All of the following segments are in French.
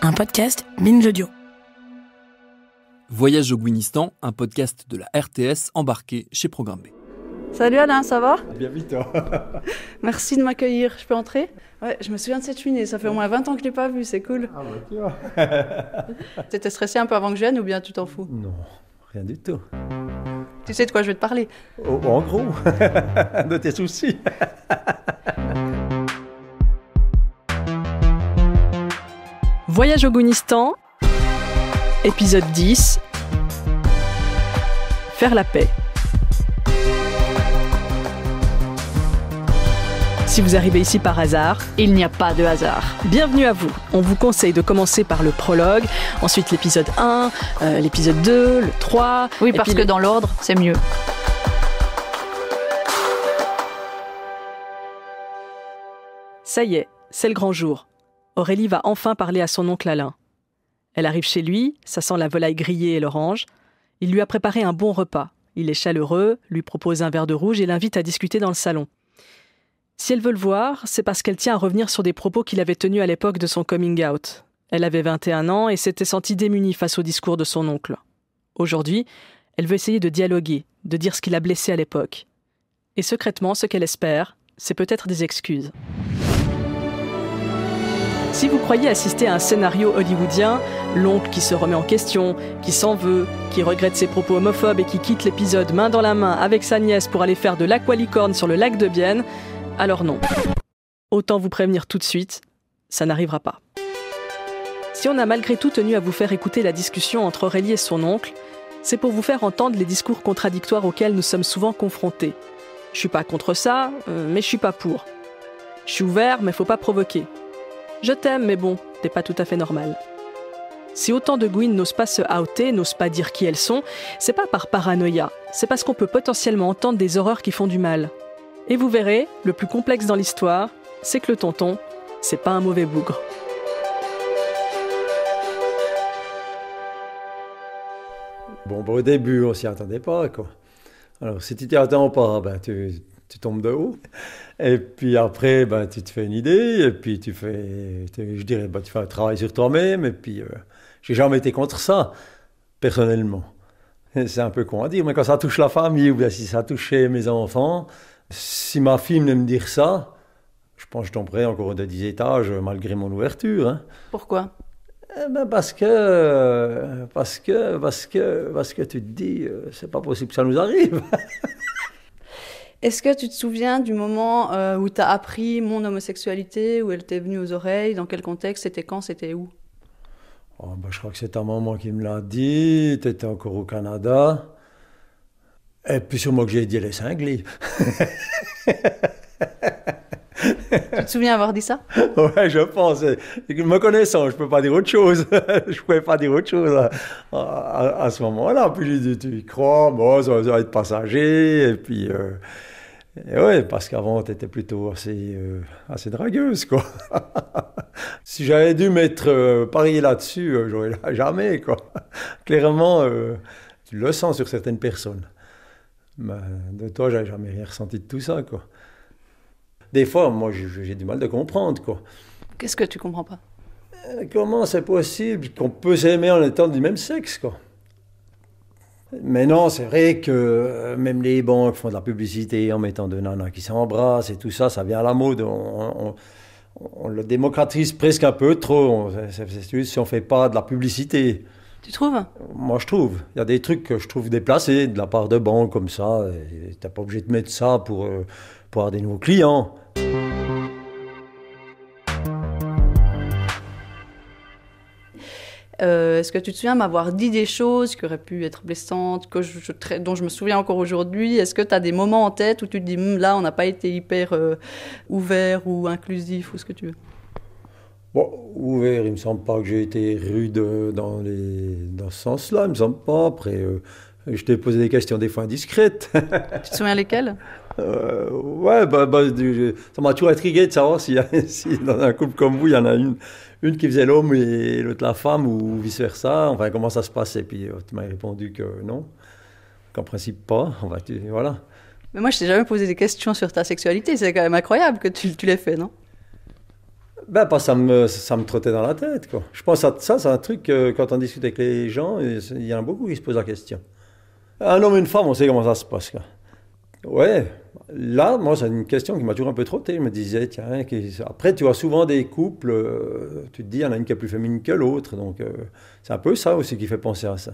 un podcast Binge Audio. Voyage au Gouinistan, un podcast de la RTS embarqué chez Programme B. Salut Alain, ça va ? Bien vite, toi. Merci de m'accueillir, je peux entrer ? Ouais, je me souviens de cette cheminée, ça fait au moins 20 ans que je ne l'ai pas vue, c'est cool. Ah bah tu vois. T'étais stressé un peu avant que je vienne ou bien tu t'en fous ? Non, rien du tout. Tu sais de quoi je vais te parler ? En gros, de tes soucis. Voyage au Gouinistan, épisode 10, faire la paix. Si vous arrivez ici par hasard, il n'y a pas de hasard. Bienvenue à vous. On vous conseille de commencer par le prologue, ensuite l'épisode 1, l'épisode 2, le 3... Oui, parce que dans l'ordre, c'est mieux. Ça y est, c'est le grand jour. Aurélie va enfin parler à son oncle Alain. Elle arrive chez lui, ça sent la volaille grillée et l'orange. Il lui a préparé un bon repas. Il est chaleureux, lui propose un verre de rouge et l'invite à discuter dans le salon. Si elle veut le voir, c'est parce qu'elle tient à revenir sur des propos qu'il avait tenus à l'époque de son coming out. Elle avait 21 ans et s'était sentie démunie face au discours de son oncle. Aujourd'hui, elle veut essayer de dialoguer, de dire ce qui l'a blessée à l'époque. Et secrètement, ce qu'elle espère, c'est peut-être des excuses. Si vous croyez assister à un scénario hollywoodien, l'oncle qui se remet en question, qui s'en veut, qui regrette ses propos homophobes et qui quitte l'épisode main dans la main avec sa nièce pour aller faire de l'aqualicorne sur le lac de Bienne, alors non. Autant vous prévenir tout de suite, ça n'arrivera pas. Si on a malgré tout tenu à vous faire écouter la discussion entre Aurélie et son oncle, c'est pour vous faire entendre les discours contradictoires auxquels nous sommes souvent confrontés. Je suis pas contre ça, mais je suis pas pour. Je suis ouvert, mais faut pas provoquer. Je t'aime, mais bon, t'es pas tout à fait normal. Si autant de Gouines n'osent pas se outer, n'osent pas dire qui elles sont, c'est pas par paranoïa, c'est parce qu'on peut potentiellement entendre des horreurs qui font du mal. Et vous verrez, le plus complexe dans l'histoire, c'est que le tonton, c'est pas un mauvais bougre. Bon, au début, on s'y attendait pas, quoi. Alors, si tu t'y attends pas, tu tombes de haut. Et puis après, tu te fais une idée, et puis tu fais un travail sur toi-même, et puis j'ai jamais été contre ça, personnellement. Et c'est un peu con à dire, mais quand ça touche la famille, ou bien si ça touchait mes enfants, si ma fille venait me dire ça, je pense que je tomberais encore de 10 étages, malgré mon ouverture. Hein. Pourquoi ? Parce que tu te dis, c'est pas possible que ça nous arrive. Est-ce que tu te souviens du moment où tu as appris mon homosexualité, où elle t'est venue aux oreilles, dans quel contexte, c'était quand, c'était où ? Je crois que c'est ta maman qui me l'a dit, tu étais encore au Canada, et puis sur moi que j'ai dit elle est cinglée. Tu te souviens avoir dit ça ? Ouais, je pense. Me connaissant, je peux pas dire autre chose. Je pouvais pas dire autre chose à ce moment-là. Puis j'ai dit, tu y crois, bon, ça va être passager. Et puis, ouais, parce qu'avant, tu étais plutôt assez dragueuse, quoi. Si j'avais dû parier là-dessus, j'aurais jamais, quoi. Clairement, tu le sens sur certaines personnes. Mais de toi, j'avais jamais rien ressenti de tout ça, quoi. Des fois, moi, j'ai du mal de comprendre, quoi. Qu'est-ce que tu comprends pas ? Comment c'est possible qu'on peut s'aimer en étant du même sexe, quoi. Mais non, c'est vrai que même les banques font de la publicité en mettant deux nanas qui s'embrassent et tout ça, ça vient à la mode. On le démocratise presque un peu trop. C'est juste si on fait pas de la publicité. Tu trouves ? Moi, je trouve. Il y a des trucs que je trouve déplacés de la part de banques comme ça. Tu n'es pas obligé de mettre ça pour avoir des nouveaux clients. Est-ce que tu te souviens m'avoir dit des choses qui auraient pu être blessantes, dont je me souviens encore aujourd'hui ? Est-ce que tu as des moments en tête où tu te dis là, on n'a pas été hyper ouvert ou inclusif ou ce que tu veux ? Bon, ouvert, il me semble pas que j'ai été rude dans ce sens-là, il me semble pas. Après, je t'ai posé des questions des fois indiscrètes. Tu te souviens lesquelles ? Ouais, ça m'a toujours intrigué de savoir si dans un couple comme vous, il y en a une qui faisait l'homme et l'autre la femme, ou vice-versa. Enfin, comment ça se passait. Puis tu m'as répondu que non, qu'en principe pas. Enfin, voilà. Mais moi, je t'ai jamais posé des questions sur ta sexualité. C'est quand même incroyable que tu l'aies fait, non ? Parce que ça me trottait dans la tête, quoi. Je pense que ça, c'est un truc, quand on discute avec les gens, il y en a beaucoup qui se posent la question. Un homme et une femme, on sait comment ça se passe, quoi. Ouais, là, moi, c'est une question qui m'a toujours un peu trotté. Je me disais, tiens, après, tu vois souvent des couples, tu te dis, il y en a une qui est plus féminine que l'autre, donc c'est un peu ça aussi qui fait penser à ça.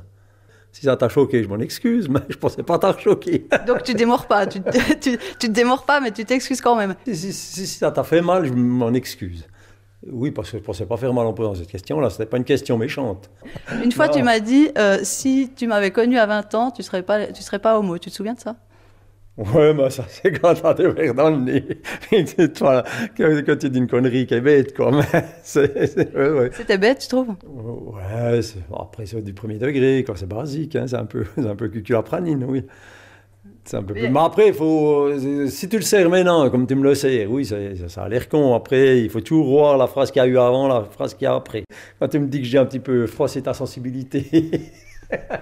Si ça t'a choqué, je m'en excuse, mais je pensais pas t'avoir choqué. Donc tu démords pas, tu te démords pas, mais tu t'excuses quand même. Si ça t'a fait mal, je m'en excuse. Oui, parce que je pensais pas faire mal en posant cette question-là, c'était pas une question méchante. Une fois, tu m'as dit, si tu m'avais connu à 20 ans, tu serais pas homo. Tu te souviens de ça? Ouais, mais ça, c'est quand t'as des verres dans le nez. Quand tu dis une connerie qui est bête, quoi. Mais ouais. C'était bête, tu trouves? Ouais, après, c'est du premier degré, quoi. C'est basique, hein. C'est un peu cuculapranine, oui. C'est un peu plus... Mais après, si tu le sers maintenant, comme tu me le sers, oui, ça a l'air con. Après, il faut toujours voir la phrase qu'il y a eu avant, la phrase qu'il y a après. Quand tu me dis que j'ai un petit peu froissé ta sensibilité...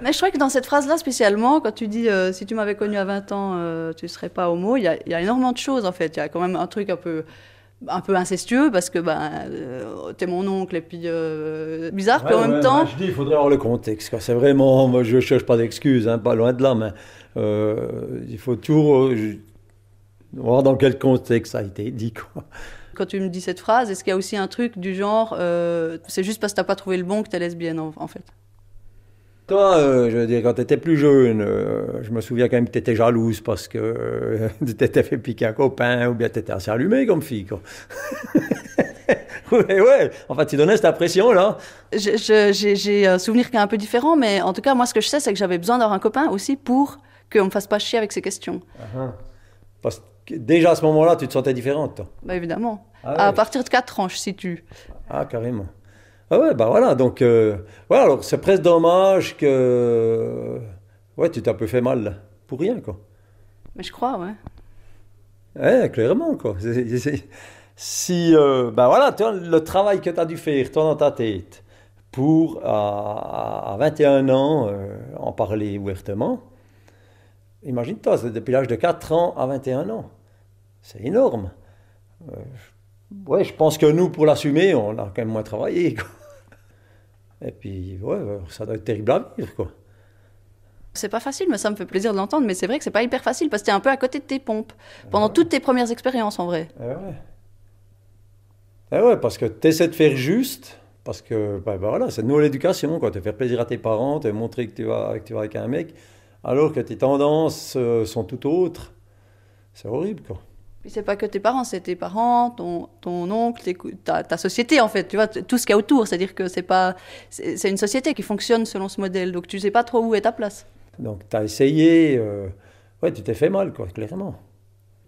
Mais je crois que dans cette phrase-là, spécialement, quand tu dis si tu m'avais connu à 20 ans, tu ne serais pas homo, il y a énormément de choses en fait. Il y a quand même un truc un peu incestueux parce que t'es mon oncle et puis bizarre, puis en même temps. Je dis, il faudrait avoir le contexte, quoi. C'est vraiment, moi je ne cherche pas d'excuses, hein, pas loin de là, mais il faut toujours voir dans quel contexte ça a été dit, quoi. Quand tu me dis cette phrase, est-ce qu'il y a aussi un truc du genre c'est juste parce que tu n'as pas trouvé le bon que tu es lesbienne en fait? Toi, je veux dire, quand tu étais plus jeune, je me souviens quand même que tu étais jalouse parce que tu t'étais fait piquer un copain ou bien tu étais assez allumée comme fille, quoi. Ouais, enfin, tu donnais cette impression-là. J'ai un souvenir qui est un peu différent, mais en tout cas, moi, ce que je sais, c'est que j'avais besoin d'avoir un copain aussi pour qu'on me fasse pas chier avec ces questions. Uh-huh. Parce que déjà à ce moment-là, tu te sentais différente, toi. Bah évidemment. Ah, ouais. À partir de 4 ans, je situe. Ah, carrément. Ah ouais, voilà, donc, voilà, alors c'est presque dommage que, ouais, tu t'es un peu fait mal, là, pour rien, quoi. Mais je crois, ouais. Ouais, clairement, quoi. Si, voilà, tu vois, le travail que tu as dû faire, toi, dans ta tête, pour, à 21 ans, en parler ouvertement, imagine-toi, c'est depuis l'âge de 4 ans à 21 ans. C'est énorme. Ouais, je pense que nous, pour l'assumer, on a quand même moins travaillé, quoi. Et puis, ouais, ça doit être terrible à vivre, quoi. C'est pas facile, mais ça me fait plaisir de l'entendre. Mais c'est vrai que c'est pas hyper facile parce que t'es un peu à côté de tes pompes pendant toutes tes premières expériences, en vrai. Ouais, parce que t'essaies de faire juste, parce que, voilà, c'est nous l'éducation, quoi. Te faire plaisir à tes parents, te montrer que tu vas avec un mec, alors que tes tendances sont tout autres. C'est horrible, quoi. Puis c'est pas que tes parents, c'est tes parents, ton oncle, ta société en fait, tu vois, tout ce qu'il y a autour. C'est-à-dire que c'est une société qui fonctionne selon ce modèle, donc tu sais pas trop où est ta place. Donc tu as essayé, ouais, tu t'es fait mal, quoi, clairement.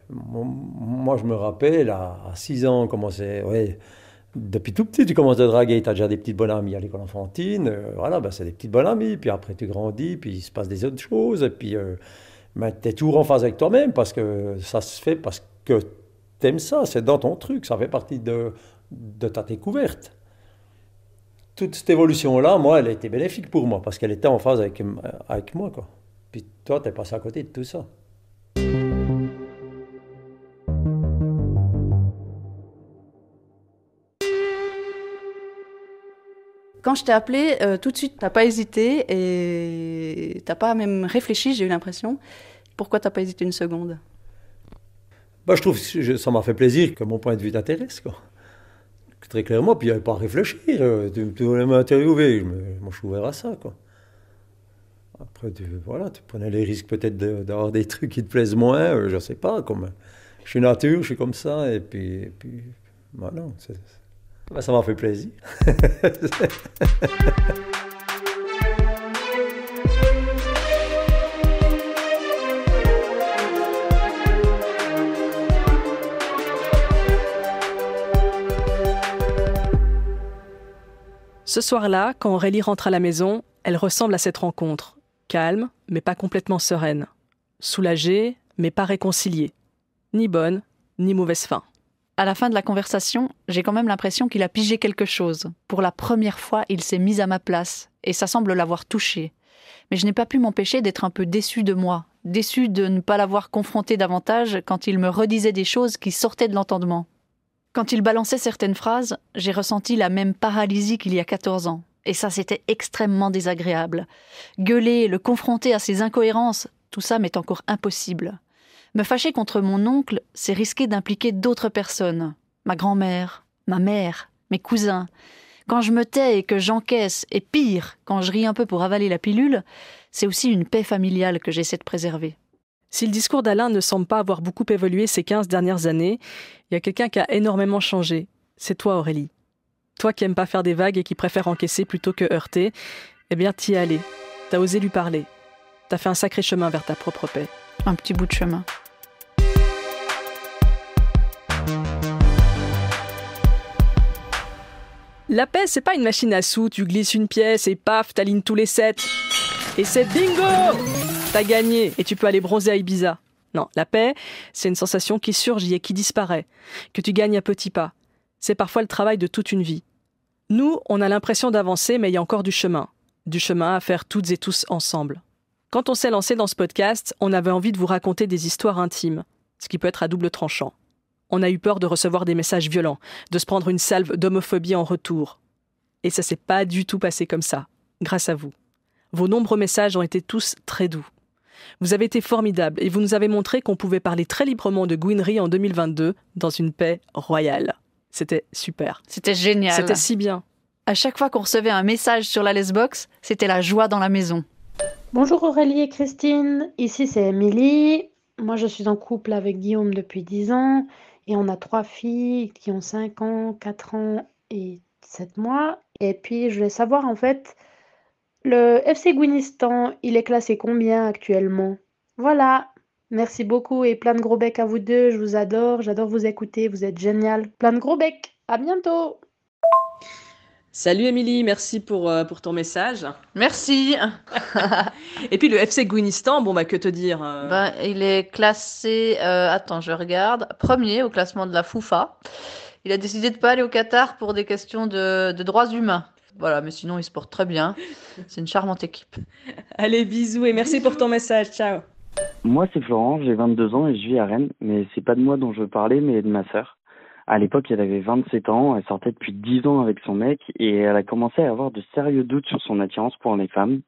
Moi je me rappelle, à 6 ans, on commençait, ouais, depuis tout petit tu commences à draguer, tu as déjà des petites bonnes amies à l'école enfantine, voilà, c'est des petites bonnes amies, puis après tu grandis, puis il se passe des autres choses, et puis tu es toujours en phase avec toi-même, parce que ça se fait parce que t'aimes ça, c'est dans ton truc, ça fait partie de ta découverte. Toute cette évolution-là, moi, elle a été bénéfique pour moi, parce qu'elle était en phase avec moi, quoi. Puis toi, t'es passé à côté de tout ça. Quand je t'ai appelé, tout de suite, t'as pas hésité et t'as pas même réfléchi, j'ai eu l'impression. Pourquoi t'as pas hésité une seconde? Je trouve que ça m'a fait plaisir que mon point de vue t'intéresse, quoi. Très clairement, puis il n'y avait pas à réfléchir. Tu voulais m'interviewer, moi je suis ouvert à ça, quoi. Après, tu prenais les risques peut-être d'avoir des trucs qui te plaisent moins, je ne sais pas. Je suis nature, je suis comme ça, et puis voilà, ça m'a fait plaisir. Ce soir-là, quand Aurélie rentre à la maison, elle ressemble à cette rencontre. Calme, mais pas complètement sereine. Soulagée, mais pas réconciliée. Ni bonne, ni mauvaise fin. À la fin de la conversation, j'ai quand même l'impression qu'il a pigé quelque chose. Pour la première fois, il s'est mis à ma place, et ça semble l'avoir touché. Mais je n'ai pas pu m'empêcher d'être un peu déçue de moi, déçue de ne pas l'avoir confronté davantage quand il me redisait des choses qui sortaient de l'entendement. Quand il balançait certaines phrases, j'ai ressenti la même paralysie qu'il y a 14 ans. Et ça, c'était extrêmement désagréable. Gueuler, le confronter à ses incohérences, tout ça m'est encore impossible. Me fâcher contre mon oncle, c'est risquer d'impliquer d'autres personnes. Ma grand-mère, ma mère, mes cousins. Quand je me tais et que j'encaisse, et pire, quand je ris un peu pour avaler la pilule, c'est aussi une paix familiale que j'essaie de préserver. Si le discours d'Alain ne semble pas avoir beaucoup évolué ces 15 dernières années, il y a quelqu'un qui a énormément changé. C'est toi, Aurélie. Toi qui aimes pas faire des vagues et qui préfère encaisser plutôt que heurter, eh bien t'y es allée. T'as osé lui parler. T'as fait un sacré chemin vers ta propre paix. Un petit bout de chemin. La paix, c'est pas une machine à sous, tu glisses une pièce et paf, t'alignes tous les 7. Et c'est bingo! T'as gagné et tu peux aller bronzer à Ibiza. Non, la paix, c'est une sensation qui surgit et qui disparaît, que tu gagnes à petits pas. C'est parfois le travail de toute une vie. Nous, on a l'impression d'avancer, mais il y a encore du chemin à faire toutes et tous ensemble. Quand on s'est lancé dans ce podcast, on avait envie de vous raconter des histoires intimes, ce qui peut être à double tranchant. On a eu peur de recevoir des messages violents, de se prendre une salve d'homophobie en retour. Et ça s'est pas du tout passé comme ça, grâce à vous. Vos nombreux messages ont été tous très doux. Vous avez été formidables et vous nous avez montré qu'on pouvait parler très librement de gouinerie en 2022 dans une paix royale. C'était super. C'était génial. C'était si bien. À chaque fois qu'on recevait un message sur la Lesbox, c'était la joie dans la maison. Bonjour Aurélie et Christine, ici c'est Émilie. Moi je suis en couple avec Guillaume depuis 10 ans et on a 3 filles qui ont 5 ans, 4 ans et 7 mois. Et puis je voulais savoir en fait, le FC Guinistan, il est classé combien actuellement? Voilà, merci beaucoup et plein de gros becs à vous deux, je vous adore, j'adore vous écouter, vous êtes génial. Plein de gros becs, à bientôt! Salut Émilie, merci pour ton message. Merci. Et puis le FC Guinistan, que te dire Il est classé, je regarde, premier au classement de la FIFA. Il a décidé de pas aller au Qatar pour des questions de droits humains. Voilà, mais sinon il se porte très bien. C'est une charmante équipe. Allez, bisous et merci pour ton message, ciao. Moi, c'est Florent, j'ai 22 ans et je vis à Rennes, mais c'est pas de moi dont je veux parler, mais de ma sœur. À l'époque, elle avait 27 ans, elle sortait depuis 10 ans avec son mec et elle a commencé à avoir de sérieux doutes sur son attirance pour les femmes.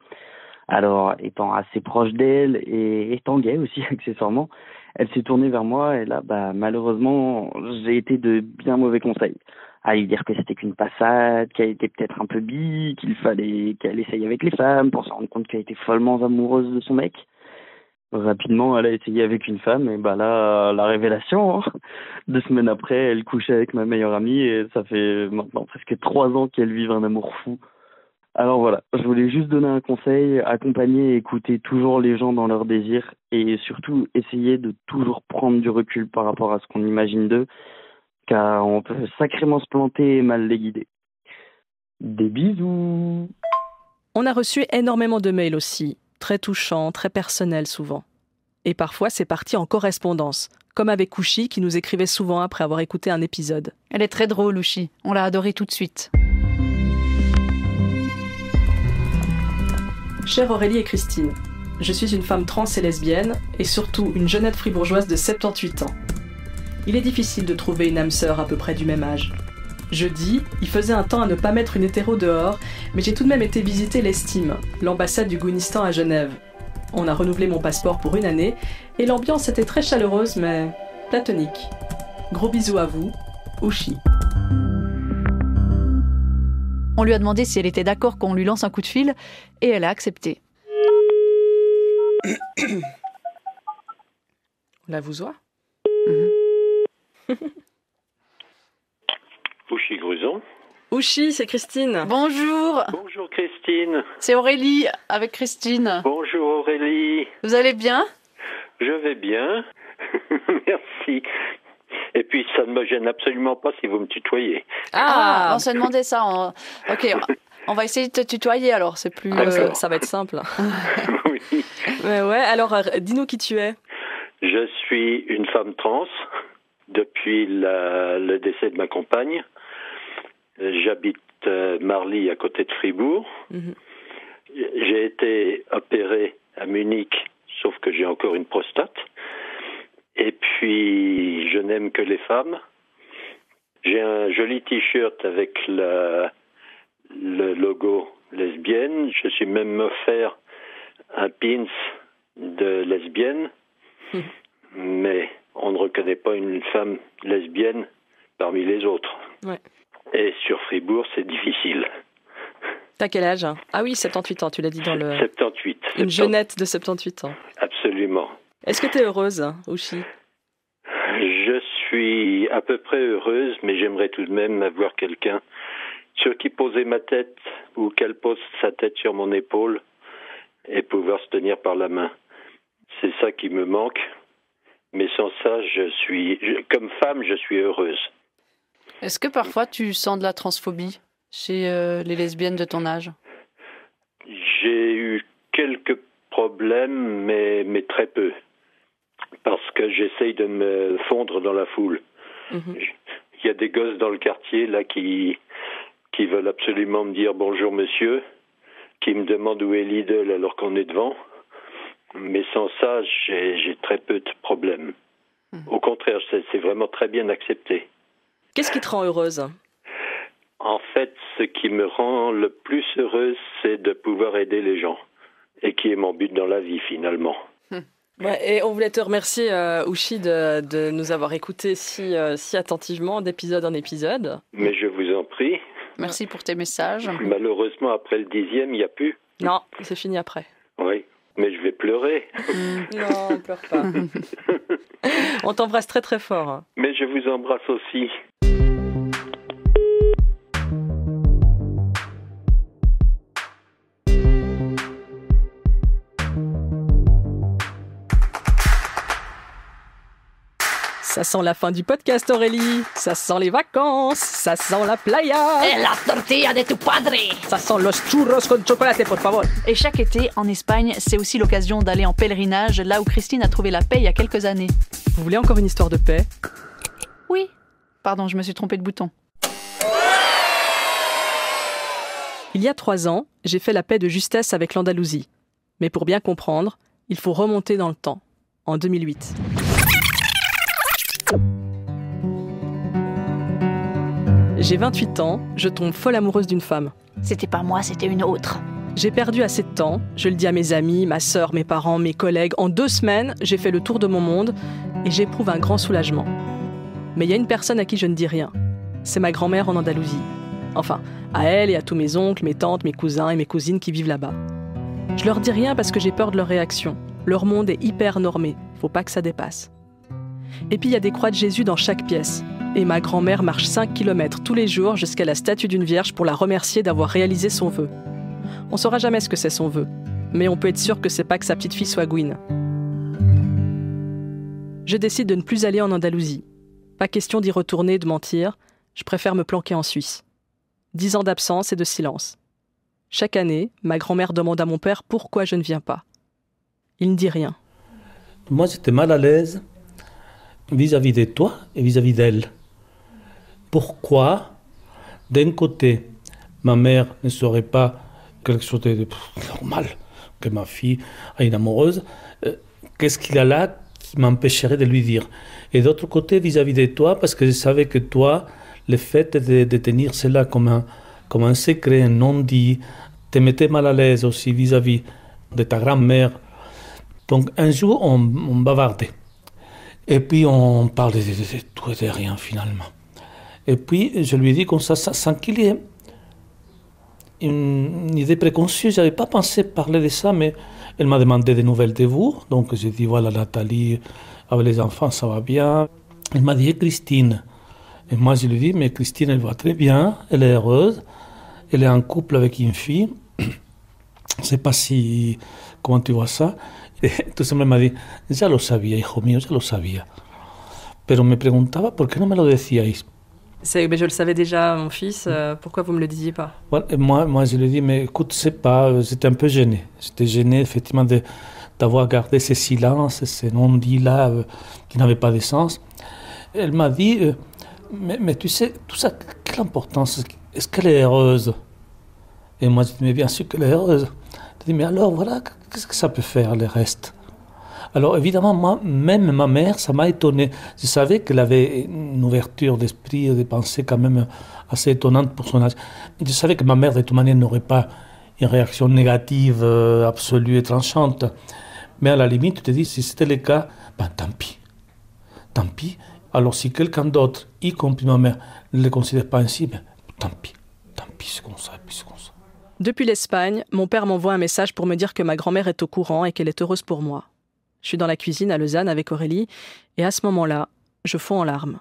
Alors, étant assez proche d'elle et étant gay aussi, accessoirement, elle s'est tournée vers moi et là, malheureusement, j'ai été de bien mauvais conseils. À lui dire que c'était qu'une passade, qu'elle était peut-être un peu bi, qu'il fallait qu'elle essaye avec les femmes pour se rendre compte qu'elle était follement amoureuse de son mec. Rapidement, elle a essayé avec une femme et là, la révélation, hein. 2 semaines après, elle couchait avec ma meilleure amie et ça fait maintenant presque 3 ans qu'elle vit un amour fou. Alors voilà, je voulais juste donner un conseil, accompagner et écouter toujours les gens dans leurs désirs et surtout essayer de toujours prendre du recul par rapport à ce qu'on imagine d'eux, car on peut sacrément se planter et mal les guider. Des bisous! On a reçu énormément de mails aussi, très touchants, très personnels souvent. Et parfois, c'est parti en correspondance, comme avec Oushi qui nous écrivait souvent après avoir écouté un épisode. Elle est très drôle, Oushi. On l'a adorée tout de suite. Chère Aurélie et Christine, je suis une femme trans et lesbienne, et surtout une jeunette fribourgeoise de 78 ans. Il est difficile de trouver une âme sœur à peu près du même âge. Jeudi, il faisait un temps à ne pas mettre une hétéro dehors, mais j'ai tout de même été visiter l'Estime, l'ambassade du Guinistan à Genève. On a renouvelé mon passeport pour 1 année, et l'ambiance était très chaleureuse, mais platonique. Gros bisous à vous, Oushi. On lui a demandé si elle était d'accord qu'on lui lance un coup de fil, et elle a accepté. La vous voit. Oushi Gruson. Oushi, c'est Christine. Bonjour. Bonjour Christine. C'est Aurélie avec Christine. Bonjour Aurélie. Vous allez bien? Je vais bien. Merci. Et puis ça ne me gêne absolument pas si vous me tutoyez. On s'est demandé ça. Ok, on va essayer de te tutoyer alors, c'est plus... Ça va être simple. Oui. Mais ouais, alors dis-nous qui tu es. Je suis une femme trans depuis le décès de ma compagne. J'habite Marly à côté de Fribourg. J'ai été opéré à Munich, sauf que j'ai encore une prostate. Et puis, je n'aime que les femmes. J'ai un joli t-shirt avec le logo lesbienne. Je suis même offert un pins de lesbienne. Mais on ne reconnaît pas une femme lesbienne parmi les autres. Ouais. Et sur Fribourg, c'est difficile. T'as quel âge? Ah oui, 78 ans, tu l'as dit dans le... 78. Une jeunette de 78 ans. Absolument. Est-ce que t'es heureuse, Oushi? Je suis à peu près heureuse, mais j'aimerais tout de même avoir quelqu'un sur qui poser ma tête ou qu'elle pose sa tête sur mon épaule et pouvoir se tenir par la main. C'est ça qui me manque. Mais sans ça, comme femme, je suis heureuse. Est-ce que parfois tu sens de la transphobie chez les lesbiennes de ton âge? J'ai eu quelques problèmes, mais très peu. Parce que j'essaye de me fondre dans la foule. Il y a des gosses dans le quartier là qui veulent absolument me dire bonjour monsieur, qui me demandent où est l'idole alors qu'on est devant. Mais sans ça, j'ai très peu de problèmes. Au contraire, c'est vraiment très bien accepté. Qu'est-ce qui te rend heureuse? En fait, ce qui me rend le plus heureuse, c'est de pouvoir aider les gens. Et qui est mon but dans la vie, finalement. Ouais, et on voulait te remercier, Oushi, de nous avoir écoutés si attentivement, d'épisode en épisode. Mais je vous en prie. Merci pour tes messages. Malheureusement, après le 10e, il n'y a plus. Non, c'est fini après. Oui, mais je vais pleurer. Non, ne pleure pas. On t'embrasse très très fort. Mais je vous embrasse aussi. Ça sent la fin du podcast, Aurélie. Ça sent les vacances. Ça sent la playa. Et la tortilla de tu padre. Ça sent los churros con chocolate, por favor. Et chaque été, en Espagne, c'est aussi l'occasion d'aller en pèlerinage, là où Christine a trouvé la paix il y a quelques années. Vous voulez encore une histoire de paix? Oui. Pardon, je me suis trompée de bouton. Il y a 3 ans, j'ai fait la paix de justesse avec l'Andalousie. Mais pour bien comprendre, il faut remonter dans le temps, en 2008. J'ai 28 ans, je tombe folle amoureuse d'une femme. C'était pas moi, c'était une autre. J'ai perdu assez de temps, je le dis à mes amis, ma sœur, mes parents, mes collègues. En 2 semaines, j'ai fait le tour de mon monde et j'éprouve un grand soulagement. Mais il y a une personne à qui je ne dis rien. C'est ma grand-mère en Andalousie. Enfin, à elle et à tous mes oncles, mes tantes, mes cousins et mes cousines qui vivent là-bas. Je leur dis rien parce que j'ai peur de leur réaction. Leur monde est hyper normé, faut pas que ça dépasse. Et puis il y a des croix de Jésus dans chaque pièce. Et ma grand-mère marche 5 km tous les jours jusqu'à la statue d'une vierge pour la remercier d'avoir réalisé son vœu. On saura jamais ce que c'est son vœu, mais on peut être sûr que c'est pas que sa petite fille soit Gwyn. Je décide de ne plus aller en Andalousie. Pas question d'y retourner, de mentir, je préfère me planquer en Suisse. 10 ans d'absence et de silence. Chaque année, ma grand-mère demande à mon père pourquoi je ne viens pas. Il ne dit rien. Moi, j'étais mal à l'aise vis-à-vis de toi et vis-à-vis d'elle. Pourquoi, d'un côté, ma mère ne serait pas quelque chose de normal, que ma fille a une amoureuse, qu'est-ce qu'il y a là qui m'empêcherait de lui dire? Et d'autre côté, vis-à-vis de toi, parce que je savais que toi, le fait de tenir cela comme un secret, un non-dit, te mettait mal à l'aise aussi vis-à-vis de ta grand-mère. Donc un jour, on bavardait. Et puis on parlait de tout et de rien finalement. Et puis je lui ai dit comme ça, sans qu'il y ait une idée préconçue, je n'avais pas pensé parler de ça, mais elle m'a demandé des nouvelles de vous. Donc j'ai dit, voilà, Nathalie, avec les enfants, ça va bien. Elle m'a dit, Christine. Et moi je lui ai dit, mais Christine, elle va très bien, elle est heureuse, elle est en couple avec une fille. Je ne sais pas si, comment tu vois ça. Entonces me m'a dit, ya lo sabía, hijo mío, ya lo sabía. Pero me preguntaba, ¿por qué no me lo decíais? Mais je le savais déjà, mon fils, pourquoi vous ne me le disiez pas? Voilà, et moi, je lui ai dit, mais écoute, c'est pas, j'étais un peu gêné. J'étais gêné, effectivement, d'avoir gardé ces silences, ces non-dits-là qui n'avaient pas de sens. Elle m'a dit, mais tu sais, tout ça, quelle importance? Est-ce qu'elle est heureuse? Et moi, je dis, mais bien sûr qu'elle est heureuse. Elle dit, mais alors, voilà, qu'est-ce que ça peut faire, le reste? Alors évidemment, moi, même ma mère, ça m'a étonné. Je savais qu'elle avait une ouverture d'esprit et de pensée quand même assez étonnante pour son âge. Je savais que ma mère, de toute manière, n'aurait pas une réaction négative absolue et tranchante. Mais à la limite, tu te dis, si c'était le cas, ben tant pis. Tant pis. Alors si quelqu'un d'autre, y compris ma mère, ne le considère pas ainsi, ben tant pis. Tant pis, c'est comme ça, et puis c'est comme ça. Depuis l'Espagne, mon père m'envoie un message pour me dire que ma grand-mère est au courant et qu'elle est heureuse pour moi. Je suis dans la cuisine à Lausanne avec Aurélie, et à ce moment-là, je fonds en larmes.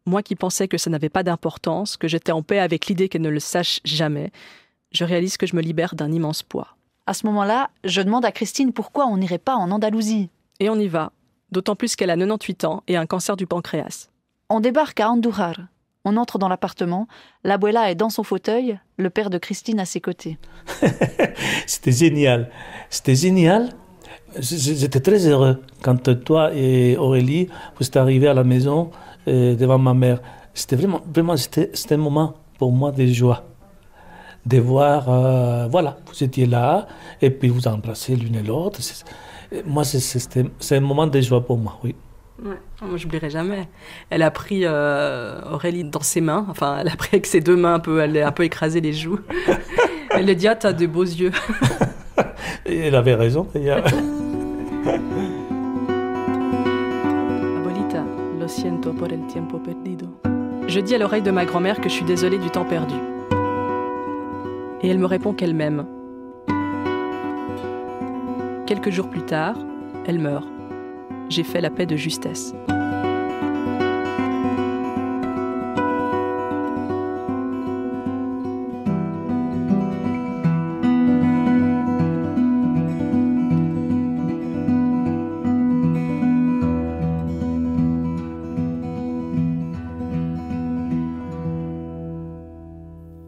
Moi qui pensais que ça n'avait pas d'importance, que j'étais en paix avec l'idée qu'elle ne le sache jamais, je réalise que je me libère d'un immense poids. À ce moment-là, je demande à Christine pourquoi on n'irait pas en Andalousie. Et on y va, d'autant plus qu'elle a 98 ans et un cancer du pancréas. On débarque à Andújar. On entre dans l'appartement, l'abuela est dans son fauteuil, le père de Christine à ses côtés. C'était génial. C'était génial. J'étais très heureux quand toi et Aurélie, vous êtes arrivés à la maison devant ma mère. C'était vraiment c'était un moment pour moi de joie. De voir, voilà, vous étiez là, et puis vous embrassez l'une et l'autre. Moi, c'est un moment de joie pour moi, oui. Ouais. Moi, j'oublierai jamais. Elle a pris Aurélie dans ses mains, enfin, elle a pris avec ses deux mains, elle a un peu écrasé les joues. Elle lui a dit, ah, t'as de beaux yeux. Et elle avait raison, d'ailleurs. Abuelita, lo siento por el tiempo perdido. Je dis à l'oreille de ma grand-mère que je suis désolée du temps perdu. Et elle me répond qu'elle m'aime. Quelques jours plus tard, elle meurt. J'ai fait la paix de justesse.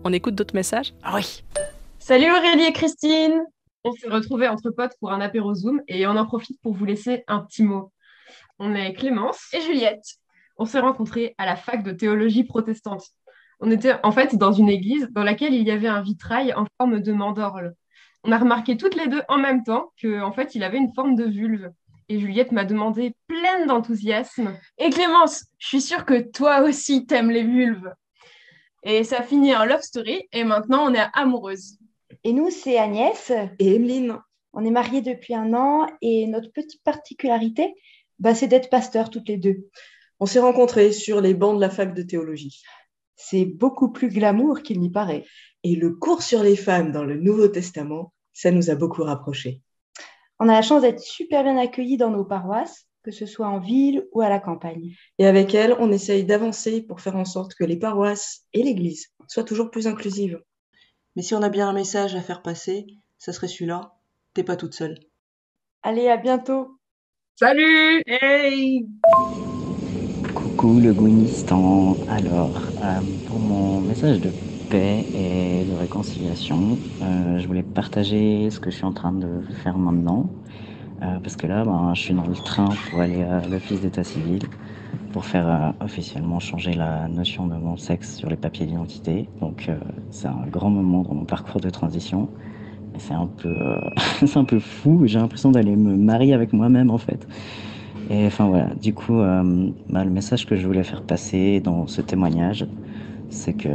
On écoute d'autres messages ? Ah oui. Salut Aurélie et Christine! On s'est retrouvés entre potes pour un apéro Zoom et on en profite pour vous laisser un petit mot. On est Clémence et Juliette. On s'est rencontrés à la fac de théologie protestante. On était en fait dans une église dans laquelle il y avait un vitrail en forme de mandorle. On a remarqué toutes les deux en même temps qu'en fait il avait une forme de vulve. Et Juliette m'a demandé, pleine d'enthousiasme, « Et Clémence, je suis sûre que toi aussi t'aimes les vulves !» Et ça finit en love story et maintenant on est amoureuses. Et nous, c'est Agnès et Emeline. On est mariés depuis 1 an et notre petite particularité, c'est d'être pasteurs toutes les deux. On s'est rencontrés sur les bancs de la fac de théologie. C'est beaucoup plus glamour qu'il n'y paraît. Et le cours sur les femmes dans le Nouveau Testament, ça nous a beaucoup rapprochés. On a la chance d'être super bien accueillis dans nos paroisses, que ce soit en ville ou à la campagne. Et avec elle, on essaye d'avancer pour faire en sorte que les paroisses et l'Église soient toujours plus inclusives. Mais si on a bien un message à faire passer, ça serait celui-là. T'es pas toute seule. Allez, à bientôt. Salut! Hey! Coucou le Gouinistan. Alors, pour mon message de paix et de réconciliation, je voulais partager ce que je suis en train de faire maintenant. Parce que là, je suis dans le train pour aller à l'office d'état civil pour faire officiellement changer la notion de mon sexe sur les papiers d'identité. Donc c'est un grand moment dans mon parcours de transition. Et c'est un peu fou, j'ai l'impression d'aller me marier avec moi-même en fait. Et enfin voilà, du coup, le message que je voulais faire passer dans ce témoignage, c'est que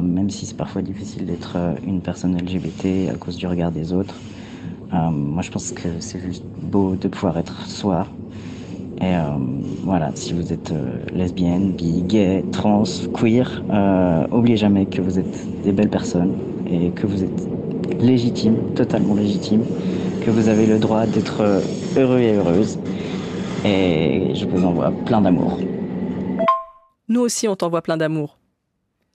même si c'est parfois difficile d'être une personne LGBT à cause du regard des autres, moi je pense que c'est juste beau de pouvoir être soi. Et voilà, si vous êtes lesbienne, bi, gay, trans, queer, oubliez jamais que vous êtes des belles personnes et que vous êtes légitimes, totalement légitimes, que vous avez le droit d'être heureux et heureuse. Et je vous envoie plein d'amour. Nous aussi, on t'envoie plein d'amour.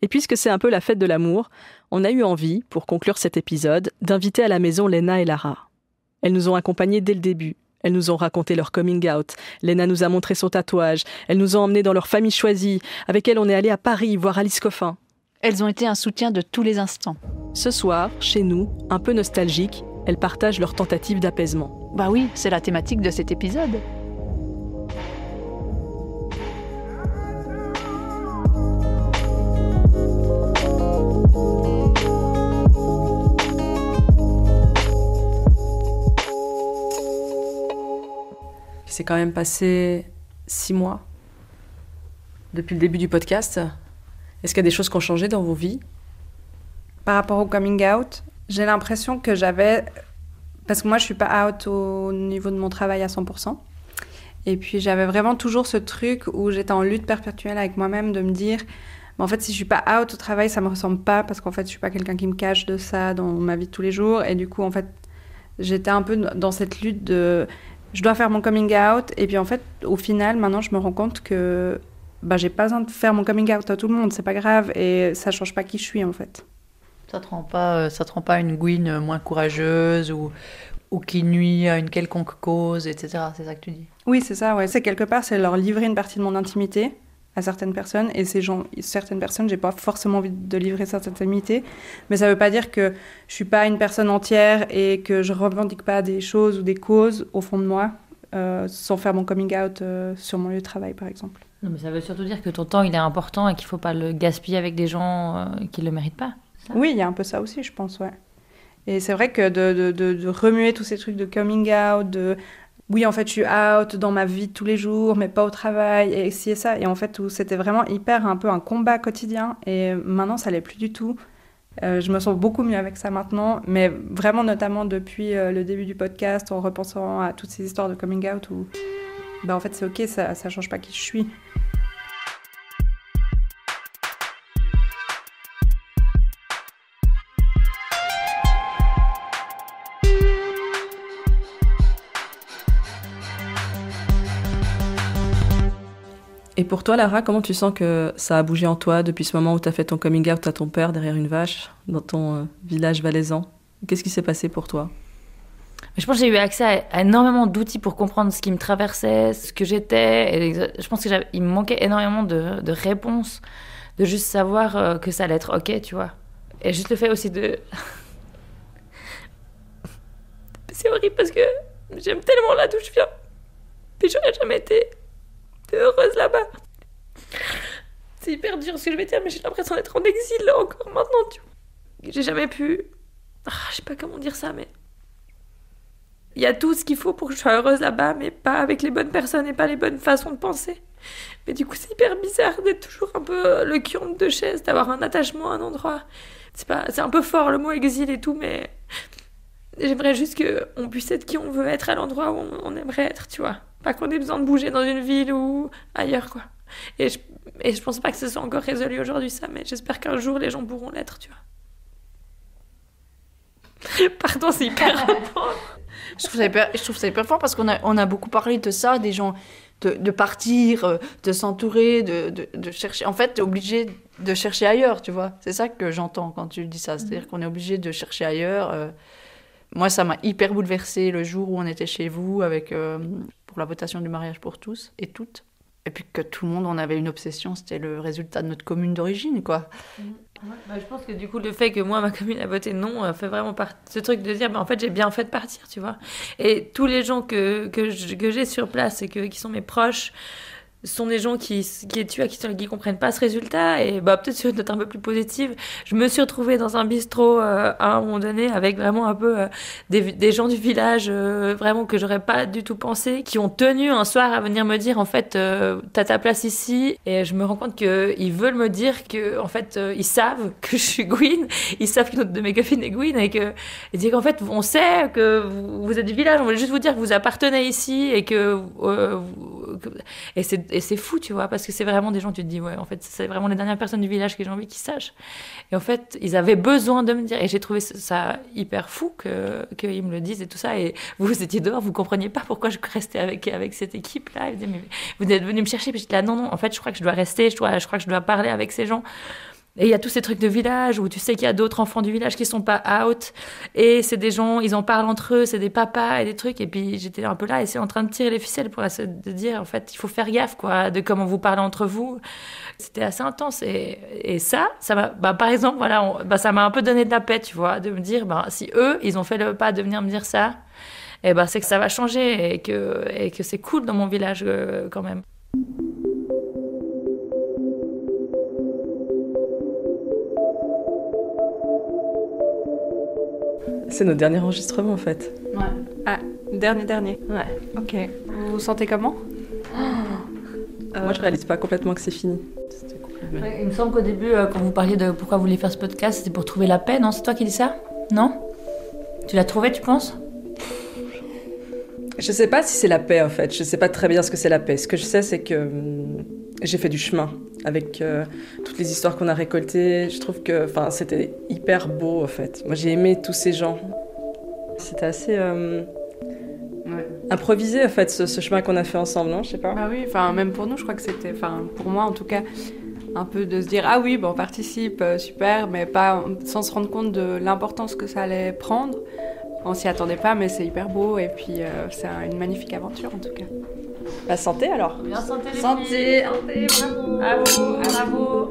Et puisque c'est un peu la fête de l'amour, on a eu envie, pour conclure cet épisode, d'inviter à la maison Léna et Lara. Elles nous ont accompagnés dès le début. Elles nous ont raconté leur coming out. Léna nous a montré son tatouage. Elles nous ont emmenés dans leur famille choisie. Avec elles, on est allé à Paris voir Alice Coffin. Elles ont été un soutien de tous les instants. Ce soir, chez nous, un peu nostalgique, elles partagent leur tentative d'apaisement. Bah oui, c'est la thématique de cet épisode. s'est quand même passé 6 mois depuis le début du podcast. Est-ce qu'il y a des choses qui ont changé dans vos vies ? Par rapport au coming out, j'ai l'impression que j'avais... Parce que moi, je ne suis pas out au niveau de mon travail à 100%. Et puis, j'avais vraiment toujours ce truc où j'étais en lutte perpétuelle avec moi-même de me dire... Mais en fait, si je ne suis pas out au travail, ça ne me ressemble pas parce qu'en fait, je ne suis pas quelqu'un qui me cache de ça dans ma vie de tous les jours. Et du coup, en fait, j'étais un peu dans cette lutte de... Je dois faire mon coming out. Et puis, en fait, au final, maintenant, je me rends compte que j'ai pas besoin de faire mon coming out à tout le monde. C'est pas grave. Et ça ne change pas qui je suis, en fait. Ça te rend pas une Gwyn moins courageuse ou qui nuit à une quelconque cause, etc. C'est ça que tu dis ? Oui, c'est ça, ouais. C'est quelque part, c'est leur livrer une partie de mon intimité à certaines personnes. Et certaines personnes, j'ai pas forcément envie de livrer cette intimité. Mais ça veut pas dire que je suis pas une personne entière et que je revendique pas des choses ou des causes au fond de moi, sans faire mon coming out sur mon lieu de travail, par exemple. Non, mais ça veut surtout dire que ton temps, il est important et qu'il faut pas le gaspiller avec des gens qui le méritent pas. Oui, il y a un peu ça aussi, je pense, ouais. Et c'est vrai que de remuer tous ces trucs de coming out, oui, en fait, je suis out dans ma vie de tous les jours, mais pas au travail, et ci et ça. Et en fait, c'était vraiment un peu un combat quotidien. Et maintenant, ça l'est plus du tout. Je me sens beaucoup mieux avec ça maintenant, mais vraiment notamment depuis le début du podcast, en repensant à toutes ces histoires de coming out où, en fait, c'est ok, ça change pas qui je suis. Et pour toi, Lara, comment tu sens que ça a bougé en toi depuis ce moment où tu as fait ton coming out à ton père derrière une vache dans ton village valaisan ? Qu'est-ce qui s'est passé pour toi ? Je pense que j'ai eu accès à énormément d'outils pour comprendre ce qui me traversait, ce que j'étais. Et je pense qu'il me manquait énormément de réponses, de juste savoir que ça allait être OK, tu vois. Et juste le fait aussi de... C'est horrible parce que j'aime tellement là d'où je viens. Puis j'aurais jamais été heureuse là-bas. C'est hyper dur ce que je vais dire, mais j'ai l'impression d'être en exil là encore maintenant, tu vois. J'ai jamais pu... je sais pas comment dire ça, mais... Il y a tout ce qu'il faut pour que je sois heureuse là-bas, mais pas avec les bonnes personnes et pas les bonnes façons de penser. Mais du coup, c'est hyper bizarre d'être toujours un peu le cul entre deux chaises, d'avoir un attachement à un endroit. C'est un peu fort le mot exil et tout, mais... J'aimerais juste qu'on puisse être qui on veut être à l'endroit où on aimerait être, tu vois. Pas qu'on ait besoin de bouger dans une ville ou ailleurs, quoi. Et je pense pas que ce soit encore résolu aujourd'hui, ça, mais j'espère qu'un jour, les gens pourront l'être, tu vois. Pardon, c'est hyper important. Je trouve ça hyper fort parce qu'on a beaucoup parlé de ça, des gens de partir, de s'entourer, de chercher. En fait, t'es obligé de chercher ailleurs, tu vois. C'est ça que j'entends quand tu dis ça. C'est-à-dire qu'on est obligé de chercher ailleurs. Moi, ça m'a hyper bouleversée le jour où on était chez vous pour la votation du mariage pour tous et toutes. Et puis que tout le monde, on avait une obsession, c'était le résultat de notre commune d'origine, quoi. Je pense que du coup, le fait que moi, ma commune a voté non, fait vraiment partie ce truc de dire, en fait, j'ai bien fait de partir, tu vois. Et tous les gens que j'ai sur place et qui sont mes proches, sont des gens qui comprennent pas ce résultat. Et peut-être sur une note un peu plus positive, je me suis retrouvée dans un bistrot à un moment donné avec vraiment un peu des gens du village vraiment que j'aurais pas du tout pensé, qui ont tenu un soir à venir me dire en fait t'as ta place ici. Et je me rends compte qu'ils veulent me dire que en fait ils savent que je suis Gwyn, ils savent que notre de mes copines est Gwyn et dire qu'en fait on sait que vous êtes du village, on voulait juste vous dire que vous appartenez ici et que et c'est fou, tu vois, parce que c'est vraiment des gens, tu te dis, ouais, en fait, c'est vraiment les dernières personnes du village que j'ai envie qu'ils sachent. Et en fait, ils avaient besoin de me dire. Et j'ai trouvé ça hyper fou qu'ils me le disent et tout ça. Et vous étiez dehors, vous compreniez pas pourquoi je restais avec cette équipe-là. Ils disaient, mais vous êtes venus me chercher. Puis j'étais là, non, en fait, je crois que je dois rester, je crois que je dois parler avec ces gens. Et il y a tous ces trucs de village où tu sais qu'il y a d'autres enfants du village qui sont pas out. Et c'est des gens, ils en parlent entre eux, c'est des papas et des trucs. Et puis j'étais un peu là, et c'est en train de tirer les ficelles pour essayer de dire, en fait, il faut faire gaffe, quoi, de comment vous parlez entre vous. C'était assez intense. Et ça m'a, par exemple, voilà, ça m'a un peu donné de la paix, tu vois, de me dire, si eux, ils ont fait le pas de venir me dire ça, c'est que ça va changer et que c'est cool dans mon village quand même. C'est notre dernier enregistrement en fait. Ouais. Ah, dernier. Ouais. Ok. vous sentez comment? Moi, je réalise pas complètement que c'est fini. Ouais, il me semble qu'au début, quand vous parliez de pourquoi vous vouliez faire ce podcast, c'était pour trouver la paix, non? C'est toi qui dis ça? Non? Tu l'as trouvé, tu penses? Je sais pas si c'est la paix, en fait. Je sais pas très bien ce que c'est la paix. Ce que je sais, c'est que j'ai fait du chemin avec toutes les histoires qu'on a récoltées. Je trouve que c'était hyper beau, en fait. Moi, j'ai aimé tous ces gens. C'était assez improvisé, en fait, ce chemin qu'on a fait ensemble, non? Je sais pas. Bah oui, même pour nous, je crois que c'était, pour moi en tout cas, un peu de se dire ah oui, on participe, super, mais pas sans se rendre compte de l'importance que ça allait prendre. On s'y attendait pas, mais c'est hyper beau et puis c'est une magnifique aventure en tout cas. La santé alors. Bien santé les santé, filles. Bravo. Bravo.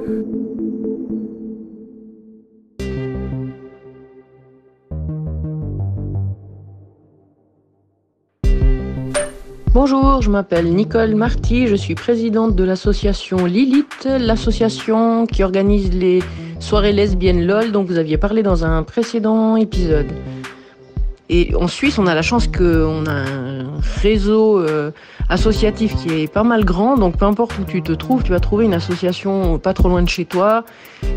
Bonjour, je m'appelle Nicole Marty, je suis présidente de l'association Lilith, l'association qui organise les soirées lesbiennes LOL dont vous aviez parlé dans un précédent épisode. Et en Suisse, on a la chance qu'on a un réseau associatif qui est pas mal grand, donc peu importe où tu te trouves, tu vas trouver une association pas trop loin de chez toi,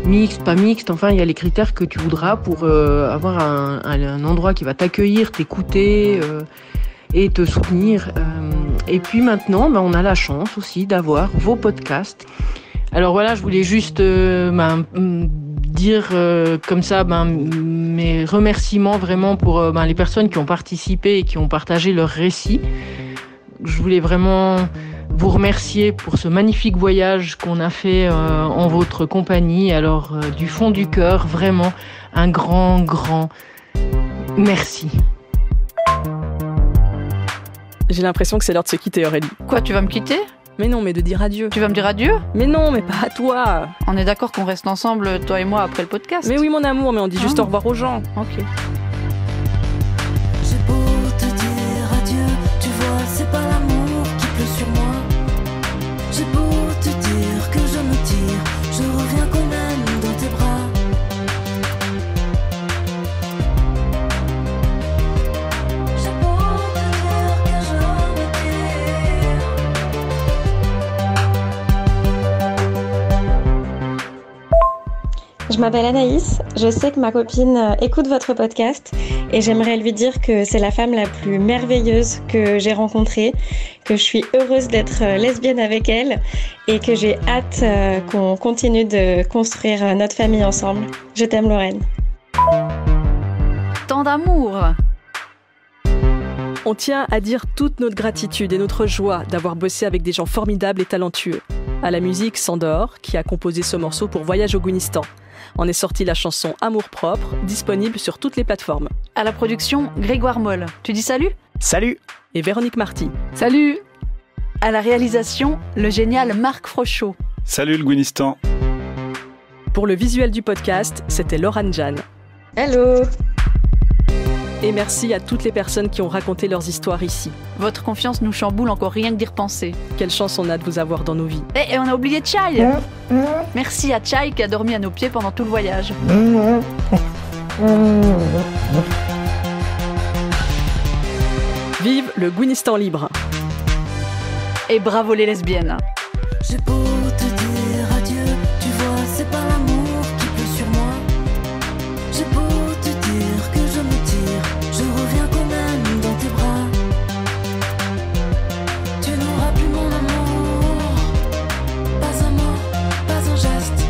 mixte, pas mixte, enfin il y a les critères que tu voudras pour avoir un endroit qui va t'accueillir, t'écouter et te soutenir. Et puis maintenant, on a la chance aussi d'avoir vos podcasts. Alors voilà, je voulais juste dire comme ça mes remerciements vraiment pour les personnes qui ont participé et qui ont partagé leurs récits. Je voulais vraiment vous remercier pour ce magnifique voyage qu'on a fait en votre compagnie. Alors du fond du cœur, vraiment un grand merci. J'ai l'impression que c'est l'heure de se quitter, Aurélie. Quoi, tu vas me quitter? Mais non, mais de dire adieu. Tu vas me dire adieu? Mais non, mais pas à toi. On est d'accord qu'on reste ensemble, toi et moi, après le podcast? Mais oui, mon amour, mais on dit juste au revoir aux gens. Ok. J'ai beau te dire adieu, tu vois, c'est pas l'amour qui pleut sur moi. J'ai beau te dire que je me tire, je reviens quand même dans tes bras. Je m'appelle Anaïs, je sais que ma copine écoute votre podcast et j'aimerais lui dire que c'est la femme la plus merveilleuse que j'ai rencontrée, que je suis heureuse d'être lesbienne avec elle et que j'ai hâte qu'on continue de construire notre famille ensemble. Je t'aime Lorraine. Tant d'amour. On tient à dire toute notre gratitude et notre joie d'avoir bossé avec des gens formidables et talentueux. À la musique, Sandor, qui a composé ce morceau pour Voyage au Gounistan. En est sortie la chanson Amour propre, disponible sur toutes les plateformes. À la production, Grégoire Moll. Tu dis salut? Salut. Et Véronique Marty. Salut. À la réalisation, le génial Marc Frochot. Salut le Gounistan. Pour le visuel du podcast, c'était Laurent Jeanne. Hello. Et merci à toutes les personnes qui ont raconté leurs histoires ici. Votre confiance nous chamboule encore rien que d'y repenser. Quelle chance on a de vous avoir dans nos vies. Et on a oublié Chai. Merci à Chai qui a dormi à nos pieds pendant tout le voyage. Vive le Gounistan libre. Et bravo les lesbiennes. J'ai beau te dire adieu, tu vois, c'est pas l'amour qui pleut sur moi. J'ai beau te dire que je me tire, je reviens quand même dans tes bras. Tu n'auras plus mon amour, pas un mot, pas un geste,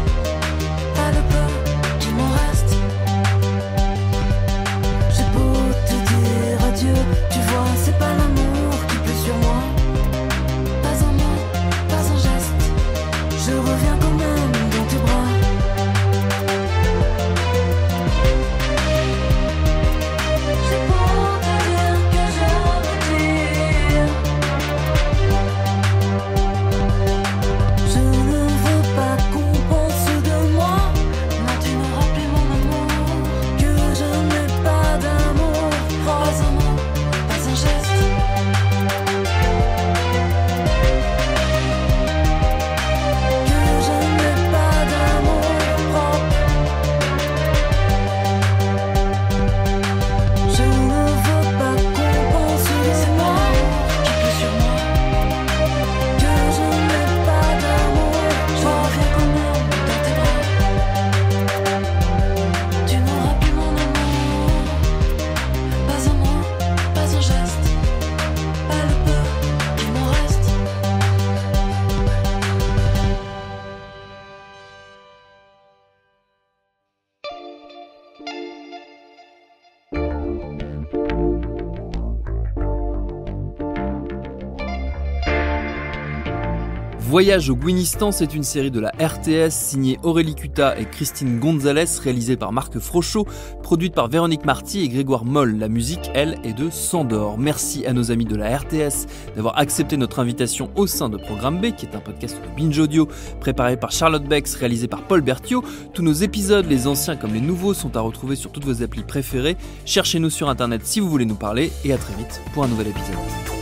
pas le peu qui m'en reste. J'ai beau te dire adieu, tu vois, c'est pas l'amour qui pleut sur moi. Pas un mot, pas un geste, Voyage au Guinistan, c'est une série de la RTS signée Aurélie Cuta et Christine Gonzalez, réalisée par Marc Frochot, produite par Véronique Marty et Grégoire Moll. La musique, elle, est de Sandor. Merci à nos amis de la RTS d'avoir accepté notre invitation au sein de Programme B, qui est un podcast de Binge Audio préparé par Charlotte Bex, réalisé par Paul Berthiaud. Tous nos épisodes, les anciens comme les nouveaux, sont à retrouver sur toutes vos applis préférées. Cherchez-nous sur internet si vous voulez nous parler et à très vite pour un nouvel épisode.